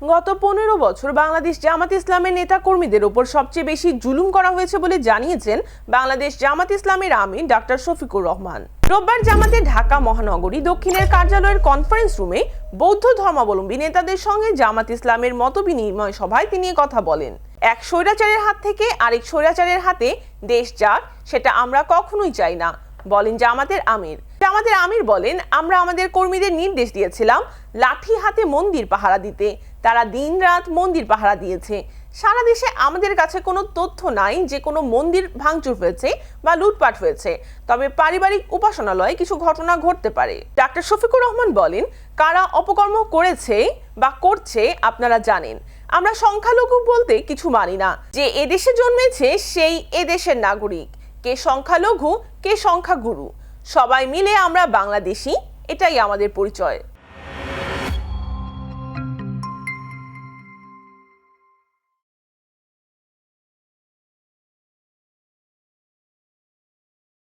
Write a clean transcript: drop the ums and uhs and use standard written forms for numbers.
গত 15 বছর বাংলাদেশ জামাত ইসলামের নেতা কর্মীদের উপর সবচেয়ে বেশি জুলুম করা হয়েছে বলে জানিয়েছেন বাংলাদেশ জামাত ইসলামের আমির ডাক্তার শফিকুর রহমান। রোববার জামাতের ঢাকা মহানগরী দক্ষিণের কার্যালয়ের কনফারেন্স রুমে বৌদ্ধ ধর্মাবলম্বী নেতাদের সঙ্গে জামাত ইসলামের মতবিনিময় সভায় তিনি কথা বলেন। এক স্বৈরাচারের হাত থেকে আরেক স্বৈরাচারের হাতে দেশ যাক, সেটা আমরা কখনোই চাই না, বলেন জামাতের আমির বলেন, আমরা আমাদের কর্মীদের নির্দেশ দিয়েছিলাম লাঠি হাতে মন্দির পাহারা দিতে। তারা দিনরাত মন্দির পাহারা দিয়েছে। সারা দেশে আমাদের কাছে কোনো তথ্য নাই যে কোনো মন্দির ভাঙচুর হয়েছে বা লুটপাট হয়েছে, তবে পারিবারিক উপাসনালয়ে কিছু ঘটনা ঘটতে পারে। ডাক্তার শফিকুর রহমান বলেন, কারা অপকর্ম করেছে বা করছে আপনারা জানেন। আমরা সংখ্যালঘু বলতে কিছু মানি না। যে এদেশে জন্মেছে সেই এদেশের নাগরিক। কে সংখ্যালঘু কে সংখ্যাগুরু, সবাই মিলে আমরা বাংলাদেশি, এটাই আমাদের পরিচয়।